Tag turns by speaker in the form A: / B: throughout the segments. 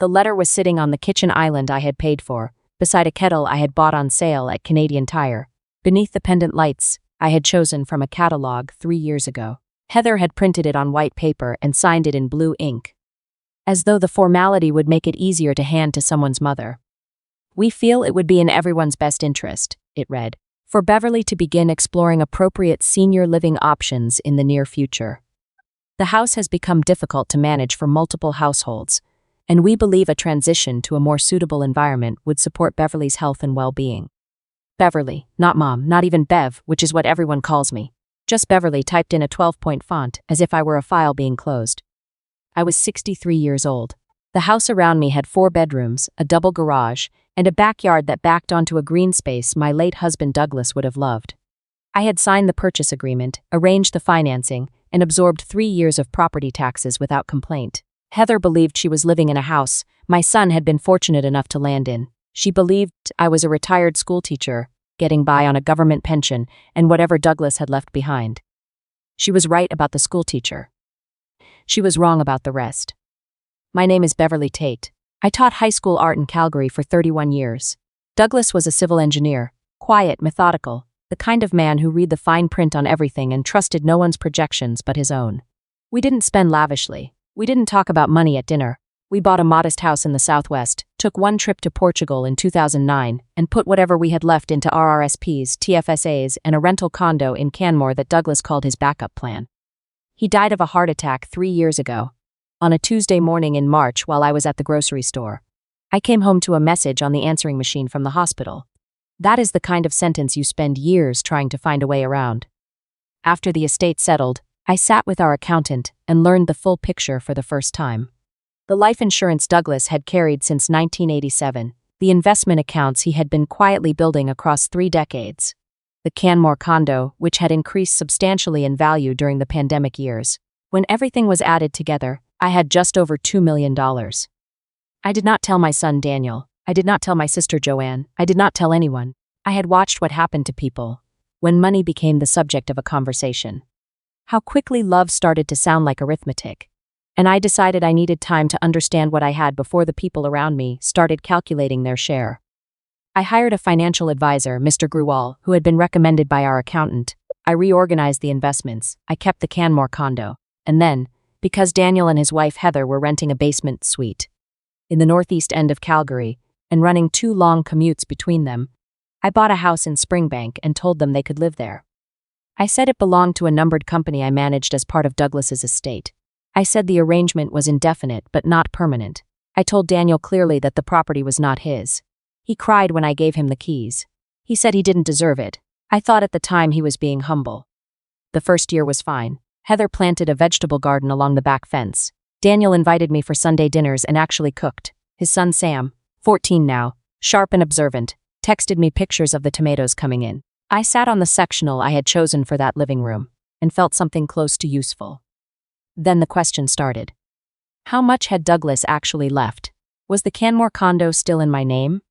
A: The letter was sitting on the kitchen island I had paid for, beside a kettle I had bought on sale at Canadian Tire. Beneath the pendant lights I had chosen from a catalog 3 years ago. Heather had printed it on white paper and signed it in blue ink, as though the formality would make it easier to hand to someone's mother. "We feel it would be in everyone's best interest," it read, "for Beverly to begin exploring appropriate senior living options in the near future. The house has become difficult to manage for multiple households, and we believe a transition to a more suitable environment would support Beverly's health and well-being." Beverly, not Mom, not even Bev, which is what everyone calls me. Just Beverly typed in a 12-point font, as if I were a file being closed. I was 63 years old. The house around me had 4 bedrooms, a double garage, and a backyard that backed onto a green space my late husband Douglas would have loved. I had signed the purchase agreement, arranged the financing, and absorbed 3 years of property taxes without complaint. Heather believed she was living in a house my son had been fortunate enough to land in. She believed I was a retired schoolteacher, getting by on a government pension and whatever Douglas had left behind. She was right about the schoolteacher. She was wrong about the rest. My name is Beverly Tate. I taught high school art in Calgary for 31 years. Douglas was a civil engineer, quiet, methodical, the kind of man who read the fine print on everything and trusted no one's projections but his own. We didn't spend lavishly. We didn't talk about money at dinner. We bought a modest house in the Southwest, took one trip to Portugal in 2009, and put whatever we had left into RRSPs, TFSAs, and a rental condo in Canmore that Douglas called his backup plan. He died of a heart attack 3 years ago, on a Tuesday morning in March while I was at the grocery store. I came home to a message on the answering machine from the hospital. That is the kind of sentence you spend years trying to find a way around. After the estate settled, I sat with our accountant and learned the full picture for the first time. The life insurance Douglas had carried since 1987, the investment accounts he had been quietly building across 3 decades, the Canmore condo, which had increased substantially in value during the pandemic years. When everything was added together, I had just over $2 million. I did not tell my son Daniel. I did not tell my sister Joanne. I did not tell anyone. I had watched what happened to people when money became the subject of a conversation. How quickly love started to sound like arithmetic. And I decided I needed time to understand what I had before the people around me started calculating their share. I hired a financial advisor, Mr. Gruwal, who had been recommended by our accountant. I reorganized the investments. I kept the Canmore condo. And then, because Daniel and his wife Heather were renting a basement suite in the northeast end of Calgary and running 2 long commutes between them, I bought a house in Springbank and told them they could live there. I said it belonged to a numbered company I managed as part of Douglas's estate. I said the arrangement was indefinite but not permanent. I told Daniel clearly that the property was not his. He cried when I gave him the keys. He said he didn't deserve it. I thought at the time he was being humble. The first year was fine. Heather planted a vegetable garden along the back fence. Daniel invited me for Sunday dinners and actually cooked. His son Sam, 14 now, sharp and observant, texted me pictures of the tomatoes coming in. I sat on the sectional I had chosen for that living room and felt something close to useful. Then the question started. How much had Douglas actually left? Was the Canmore condo still in my name?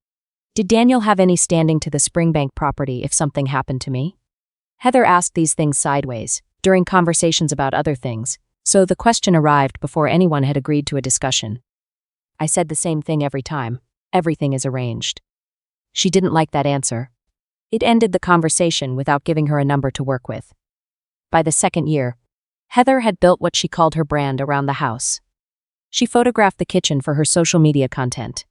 A: Did Daniel have any standing to the Springbank property if something happened to me? Heather asked these things sideways, during conversations about other things, so the question arrived before anyone had agreed to a discussion. I said the same thing every time. Everything is arranged. She didn't like that answer. It ended the conversation without giving her a number to work with. By the second year, Heather had built what she called her brand around the house. She photographed the kitchen for her social media content.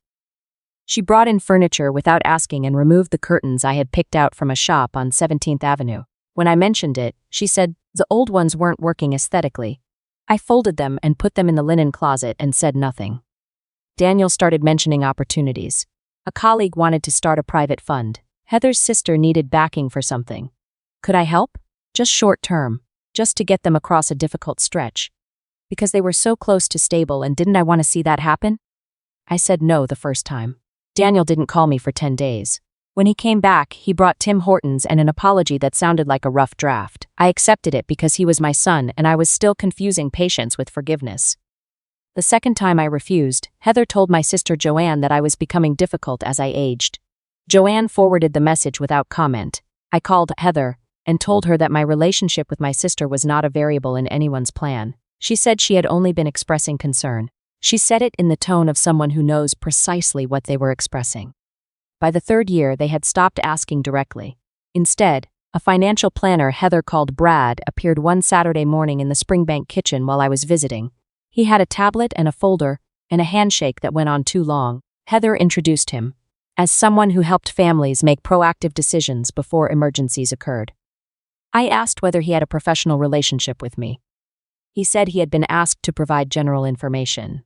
A: She brought in furniture without asking and removed the curtains I had picked out from a shop on 17th Avenue. When I mentioned it, she said the old ones weren't working aesthetically. I folded them and put them in the linen closet and said nothing. Daniel started mentioning opportunities. A colleague wanted to start a private fund. Heather's sister needed backing for something. Could I help? Just short term. Just to get them across a difficult stretch. Because they were so close to stable and didn't I want to see that happen? I said no the first time. Daniel didn't call me for 10 days. When he came back, he brought Tim Hortons and an apology that sounded like a rough draft. I accepted it because he was my son and I was still confusing patience with forgiveness. The second time I refused, Heather told my sister Joanne that I was becoming difficult as I aged. Joanne forwarded the message without comment. I called Heather and told her that my relationship with my sister was not a variable in anyone's plan. She said she had only been expressing concern. She said it in the tone of someone who knows precisely what they were expressing. By the third year, they had stopped asking directly. Instead, a financial planner Heather called Brad appeared one Saturday morning in the Springbank kitchen while I was visiting. He had a tablet and a folder, and a handshake that went on too long. Heather introduced him as someone who helped families make proactive decisions before emergencies occurred. I asked whether he had a professional relationship with me. He said he had been asked to provide general information.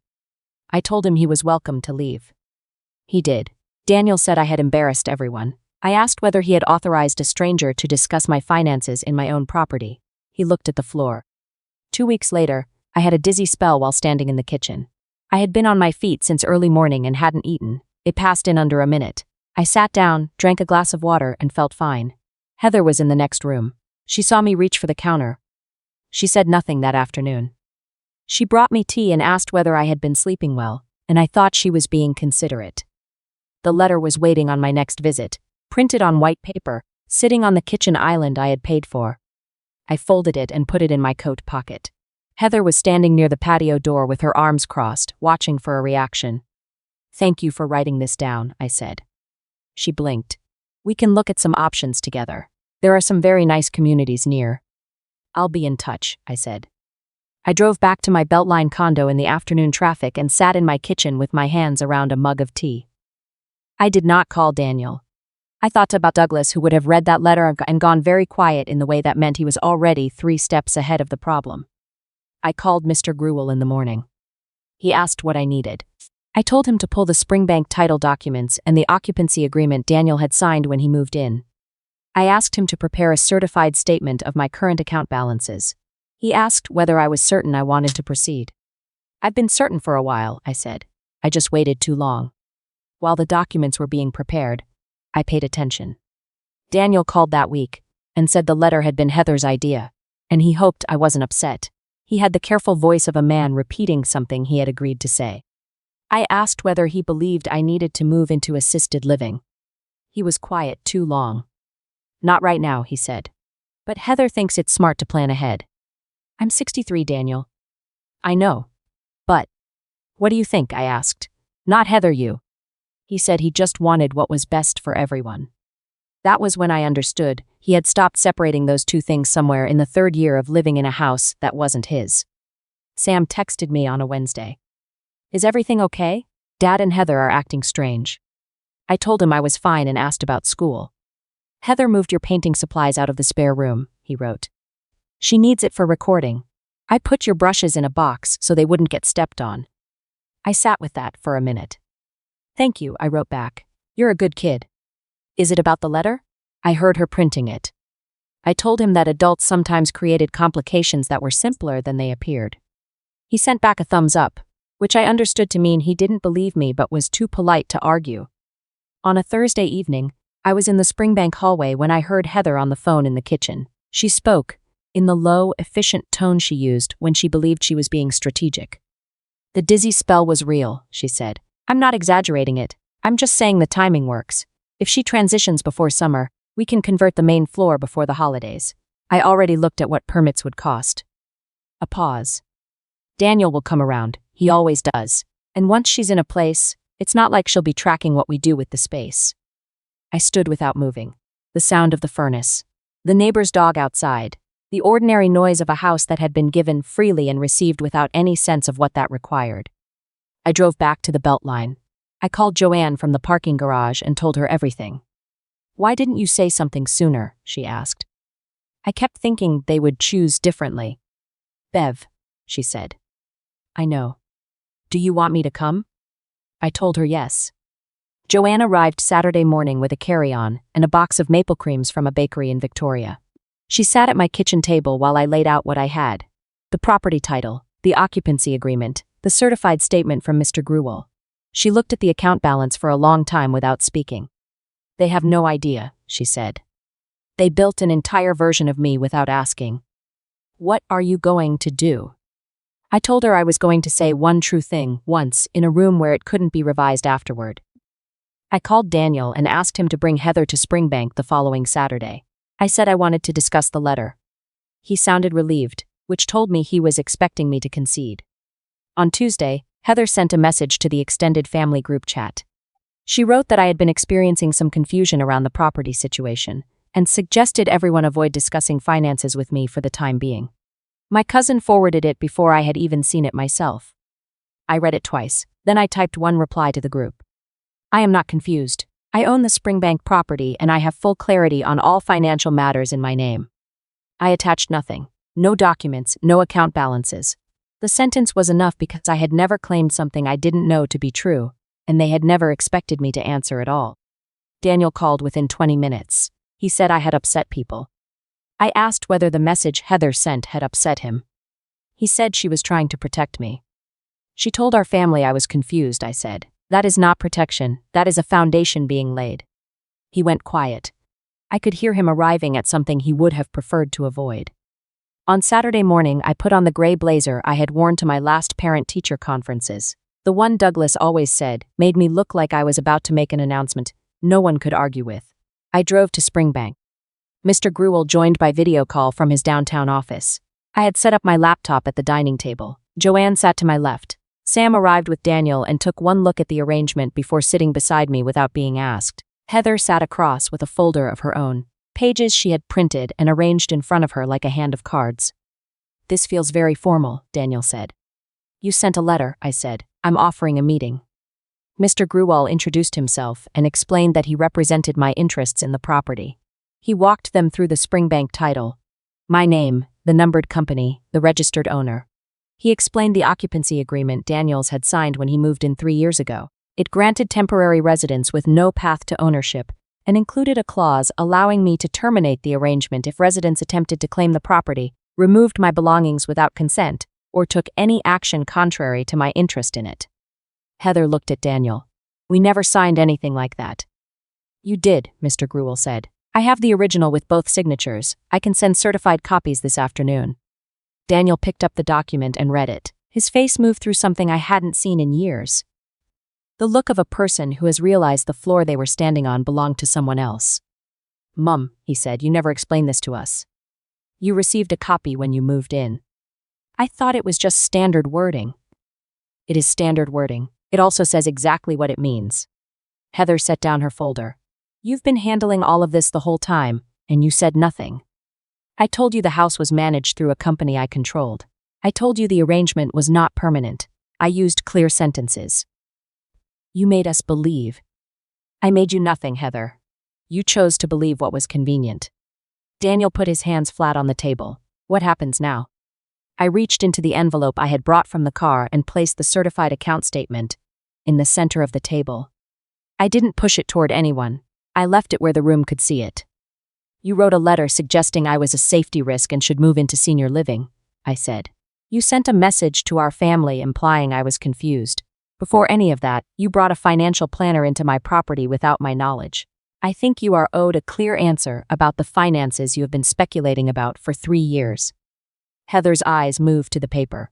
A: I told him he was welcome to leave. He did. Daniel said I had embarrassed everyone. I asked whether he had authorized a stranger to discuss my finances in my own property. He looked at the floor. 2 weeks later, I had a dizzy spell while standing in the kitchen. I had been on my feet since early morning and hadn't eaten. It passed in under a minute. I sat down, drank a glass of water, and felt fine. Heather was in the next room. She saw me reach for the counter. She said nothing that afternoon. She brought me tea and asked whether I had been sleeping well, and I thought she was being considerate. The letter was waiting on my next visit, printed on white paper, sitting on the kitchen island I had paid for. I folded it and put it in my coat pocket. Heather was standing near the patio door with her arms crossed, watching for a reaction. "Thank you for writing this down," I said. She blinked. "We can look at some options together. There are some very nice communities near." "I'll be in touch," I said. I drove back to my Beltline condo in the afternoon traffic and sat in my kitchen with my hands around a mug of tea. I did not call Daniel. I thought about Douglas, who would have read that letter and gone very quiet in the way that meant he was already 3 steps ahead of the problem. I called Mr. Gruel in the morning. He asked what I needed. I told him to pull the Springbank title documents and the occupancy agreement Daniel had signed when he moved in. I asked him to prepare a certified statement of my current account balances. He asked whether I was certain I wanted to proceed. "I've been certain for a while," I said. "I just waited too long." While the documents were being prepared, I paid attention. Daniel called that week and said the letter had been Heather's idea, and he hoped I wasn't upset. He had the careful voice of a man repeating something he had agreed to say. I asked whether he believed I needed to move into assisted living. He was quiet too long. "Not right now," he said. "But Heather thinks it's smart to plan ahead." "I'm 63, Daniel." "I know. But what do you think?" I asked. "Not Heather, you." He said he just wanted what was best for everyone. That was when I understood he had stopped separating those two things somewhere in the 3rd year of living in a house that wasn't his. Sam texted me on a Wednesday. "Is everything okay? Dad and Heather are acting strange." I told him I was fine and asked about school. "Heather moved your painting supplies out of the spare room," he wrote. "She needs it for recording. I put your brushes in a box so they wouldn't get stepped on." I sat with that for a minute. "Thank you," I wrote back. "You're a good kid." "Is it about the letter?" I heard her printing it. I told him that adults sometimes created complications that were simpler than they appeared. He sent back a thumbs up, which I understood to mean he didn't believe me but was too polite to argue. On a Thursday evening, I was in the Springbank hallway when I heard Heather on the phone in the kitchen. She spoke, in the low, efficient tone she used when she believed she was being strategic. "The dizzy spell was real," she said. "I'm not exaggerating it. I'm just saying the timing works. If she transitions before summer, we can convert the main floor before the holidays. I already looked at what permits would cost." A pause. "Daniel will come around. He always does. And once she's in a place, it's not like she'll be tracking what we do with the space." I stood without moving. The sound of the furnace. The neighbor's dog outside. The ordinary noise of a house that had been given freely and received without any sense of what that required. I drove back to the Beltline. I called Joanne from the parking garage and told her everything. "Why didn't you say something sooner?" she asked. I kept thinking they would choose differently. "Bev," she said. "I know. Do you want me to come?" I told her yes. Joanne arrived Saturday morning with a carry-on and a box of maple creams from a bakery in Victoria. She sat at my kitchen table while I laid out what I had. The property title, the occupancy agreement, the certified statement from Mr. Gruel. She looked at the account balance for a long time without speaking. "They have no idea," she said. "They built an entire version of me without asking. What are you going to do?" I told her I was going to say one true thing once in a room where it couldn't be revised afterward. I called Daniel and asked him to bring Heather to Springbank the following Saturday. I said I wanted to discuss the letter. He sounded relieved, which told me he was expecting me to concede. On Tuesday, Heather sent a message to the extended family group chat. She wrote that I had been experiencing some confusion around the property situation and suggested everyone avoid discussing finances with me for the time being. My cousin forwarded it before I had even seen it myself. I read it twice, then I typed one reply to the group. I am not confused. I own the Springbank property and I have full clarity on all financial matters in my name. I attached nothing. No documents, no account balances. The sentence was enough because I had never claimed something I didn't know to be true, and they had never expected me to answer at all. Daniel called within 20 minutes. He said I had upset people. I asked whether the message Heather sent had upset him. He said she was trying to protect me. She told our family I was confused, I said. That is not protection, that is a foundation being laid. He went quiet. I could hear him arriving at something he would have preferred to avoid. On Saturday morning, I put on the gray blazer I had worn to my last parent-teacher conferences. The one Douglas always said made me look like I was about to make an announcement no one could argue with. I drove to Springbank. Mr. Gruel joined by video call from his downtown office. I had set up my laptop at the dining table. Joanne sat to my left. Sam arrived with Daniel and took one look at the arrangement before sitting beside me without being asked. Heather sat across with a folder of her own, pages she had printed and arranged in front of her like a hand of cards. This feels very formal, Daniel said. You sent a letter, I said. I'm offering a meeting. Mr. Gruel introduced himself and explained that he represented my interests in the property. He walked them through the Springbank title. My name, the numbered company, the registered owner. He explained the occupancy agreement Daniels had signed when he moved in 3 years ago. It granted temporary residence with no path to ownership and included a clause allowing me to terminate the arrangement if residents attempted to claim the property, removed my belongings without consent, or took any action contrary to my interest in it. Heather looked at Daniel. We never signed anything like that. You did, Mr. Gruel said. I have the original with both signatures. I can send certified copies this afternoon. Daniel picked up the document and read it. His face moved through something I hadn't seen in years. The look of a person who has realized the floor they were standing on belonged to someone else. Mum, he said, you never explained this to us. You received a copy when you moved in. I thought it was just standard wording. It is standard wording. It also says exactly what it means. Heather set down her folder. You've been handling all of this the whole time, and you said nothing. I told you the house was managed through a company I controlled. I told you the arrangement was not permanent. I used clear sentences. You made us believe. I made you nothing, Heather. You chose to believe what was convenient. Daniel put his hands flat on the table. What happens now? I reached into the envelope I had brought from the car and placed the certified account statement in the center of the table. I didn't push it toward anyone. I left it where the room could see it. You wrote a letter suggesting I was a safety risk and should move into senior living, I said. You sent a message to our family implying I was confused. Before any of that, you brought a financial planner into my property without my knowledge. I think you are owed a clear answer about the finances you have been speculating about for 3 years. Heather's eyes moved to the paper.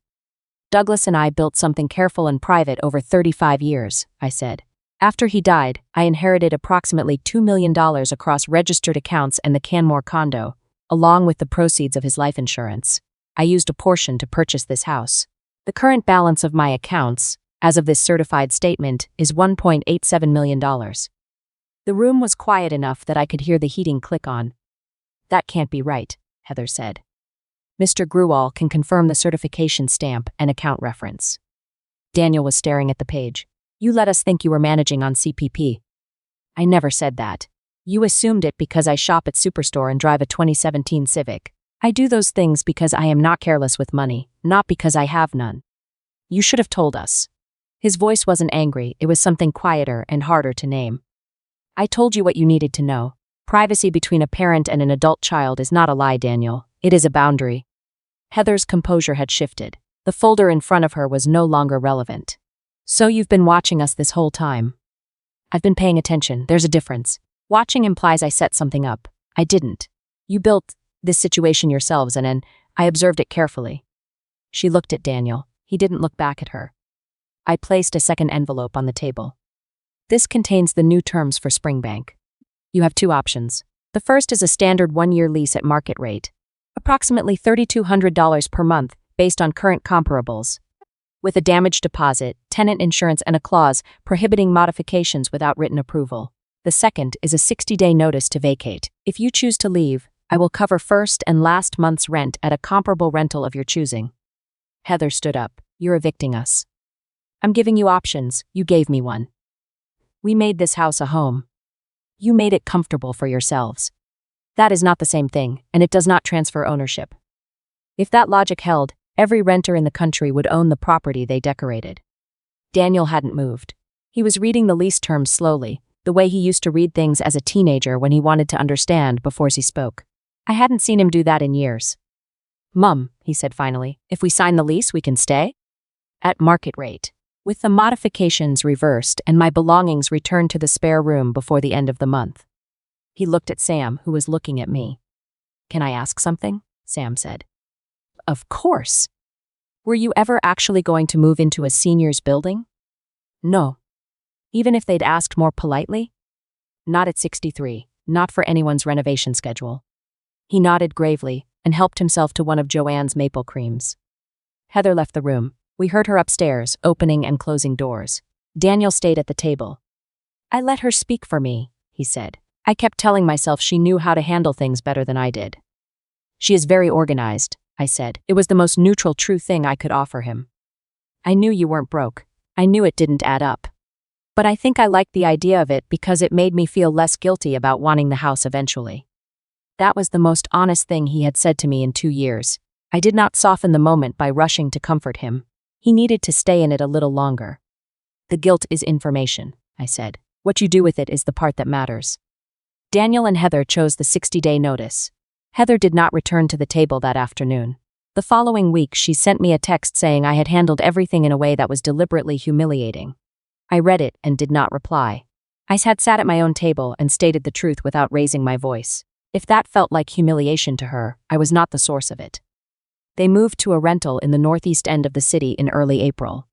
A: Douglas and I built something careful and private over 35 years, I said. After he died, I inherited approximately $2 million across registered accounts and the Canmore condo, along with the proceeds of his life insurance. I used a portion to purchase this house. The current balance of my accounts, as of this certified statement, is $1.87 million. The room was quiet enough that I could hear the heating click on. That can't be right, Heather said. Mr. Gruel can confirm the certification stamp and account reference. Daniel was staring at the page. You let us think you were managing on CPP. I never said that. You assumed it because I shop at Superstore and drive a 2017 Civic. I do those things because I am not careless with money, not because I have none. You should have told us. His voice wasn't angry, it was something quieter and harder to name. I told you what you needed to know. Privacy between a parent and an adult child is not a lie, Daniel. It is a boundary. Heather's composure had shifted. The folder in front of her was no longer relevant. So you've been watching us this whole time. I've been paying attention. There's a difference. Watching implies I set something up. I didn't. You built this situation yourselves and I observed it carefully. She looked at Daniel. He didn't look back at her. I placed a second envelope on the table. This contains the new terms for Springbank. You have 2 options. The first is a standard 1-year lease at market rate, approximately $3,200 per month based on current comparables. with a damaged deposit, tenant insurance, and a clause prohibiting modifications without written approval. The second is a 60-day notice to vacate. If you choose to leave, I will cover first and last month's rent at a comparable rental of your choosing. Heather stood up. You're evicting us. I'm giving you options. You gave me one. We made this house a home. You made it comfortable for yourselves. That is not the same thing, and it does not transfer ownership. If that logic held, every renter in the country would own the property they decorated. Daniel hadn't moved. He was reading the lease terms slowly, the way he used to read things as a teenager when he wanted to understand before he spoke. I hadn't seen him do that in years. Mum, he said finally, if we sign the lease, we can stay? At market rate. With the modifications reversed and my belongings returned to the spare room before the end of the month. He looked at Sam, who was looking at me. Can I ask something? Sam said. Of course. Were you ever actually going to move into a seniors building? No. Even if they'd asked more politely? Not at 63, not for anyone's renovation schedule. He nodded gravely and helped himself to one of Joanne's maple creams. Heather left the room. We heard her upstairs, opening and closing doors. Daniel stayed at the table. I let her speak for me, he said. I kept telling myself she knew how to handle things better than I did. She is very organized, I said. It was the most neutral, true thing I could offer him. I knew you weren't broke. I knew it didn't add up. But I think I liked the idea of it because it made me feel less guilty about wanting the house eventually. That was the most honest thing he had said to me in 2 years. I did not soften the moment by rushing to comfort him. He needed to stay in it a little longer. The guilt is information, I said. What you do with it is the part that matters. Daniel and Heather chose the 60-day notice. Heather did not return to the table that afternoon. The following week, she sent me a text saying I had handled everything in a way that was deliberately humiliating. I read it and did not reply. I had sat at my own table and stated the truth without raising my voice. If that felt like humiliation to her, I was not the source of it. They moved to a rental in the northeast end of the city in early April.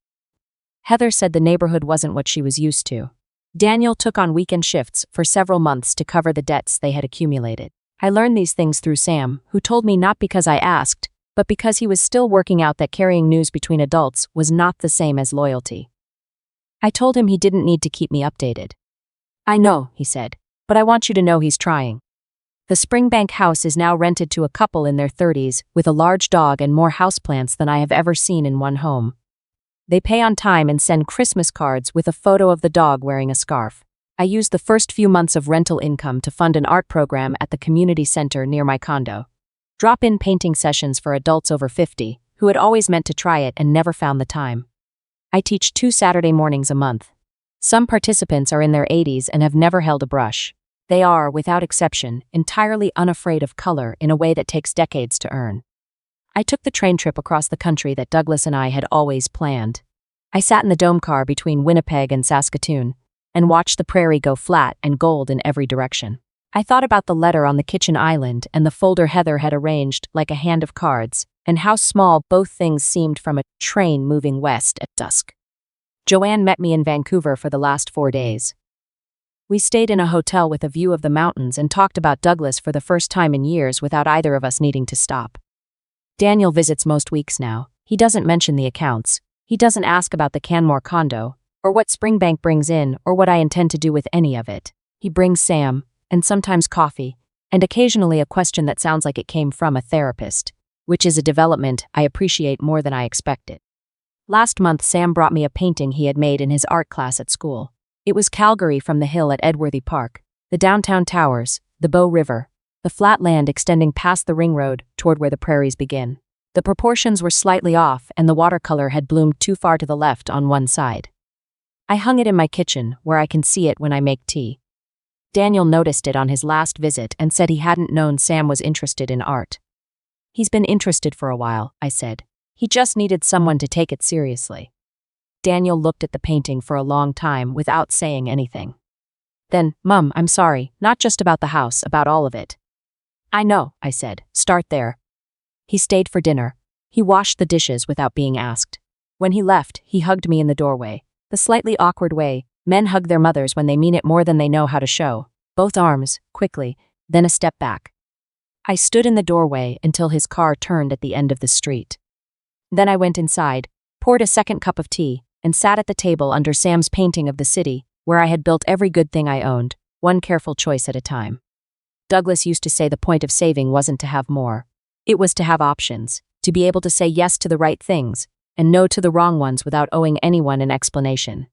A: Heather said the neighborhood wasn't what she was used to. Daniel took on weekend shifts for several months to cover the debts they had accumulated. I learned these things through Sam, who told me not because I asked, but because he was still working out that carrying news between adults was not the same as loyalty. I told him he didn't need to keep me updated. I know, he said, but I want you to know he's trying. The Springbank house is now rented to a couple in their 30s with a large dog and more houseplants than I have ever seen in one home. They pay on time and send Christmas cards with a photo of the dog wearing a scarf. I used the first few months of rental income to fund an art program at the community center near my condo. Drop-in painting sessions for adults over 50, who had always meant to try it and never found the time. I teach 2 Saturday mornings a month. Some participants are in their 80s and have never held a brush. They are, without exception, entirely unafraid of color in a way that takes decades to earn. I took the train trip across the country that Douglas and I had always planned. I sat in the dome car between Winnipeg and Saskatoon and watched the prairie go flat and gold in every direction. I thought about the letter on the kitchen island and the folder Heather had arranged like a hand of cards, and how small both things seemed from a train moving west at dusk. Joanne met me in Vancouver for the last 4 days. We stayed in a hotel with a view of the mountains and talked about Douglas for the first time in years without either of us needing to stop. Daniel visits most weeks now. He doesn't mention the accounts. He doesn't ask about the Canmore condo, or what Springbank brings in, or what I intend to do with any of it. He brings Sam, and sometimes coffee, and occasionally a question that sounds like it came from a therapist, which is a development I appreciate more than I expected. Last month, Sam brought me a painting he had made in his art class at school. It was Calgary from the hill at Edworthy Park, the downtown towers, the Bow River, the flat land extending past the ring road toward where the prairies begin. The proportions were slightly off and the watercolor had bloomed too far to the left on one side. I hung it in my kitchen, where I can see it when I make tea. Daniel noticed it on his last visit and said he hadn't known Sam was interested in art. He's been interested for a while, I said. He just needed someone to take it seriously. Daniel looked at the painting for a long time without saying anything. Then, Mum, I'm sorry, not just about the house, about all of it. I know, I said. Start there. He stayed for dinner. He washed the dishes without being asked. When he left, he hugged me in the doorway, the slightly awkward way men hug their mothers when they mean it more than they know how to show. Both arms, quickly, then a step back. I stood in the doorway until his car turned at the end of the street. Then I went inside, poured a second cup of tea, and sat at the table under Sam's painting of the city, where I had built every good thing I owned, one careful choice at a time. Douglas used to say the point of saving wasn't to have more. It was to have options, to be able to say yes to the right things, and no to the wrong ones without owing anyone an explanation.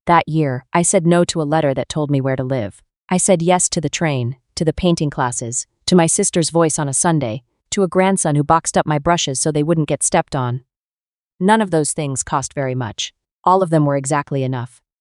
A: That year, I said no to a letter that told me where to live. I said yes to the train, to the painting classes, to my sister's voice on a Sunday, to a grandson who boxed up my brushes so they wouldn't get stepped on. None of those things cost very much. All of them were exactly enough.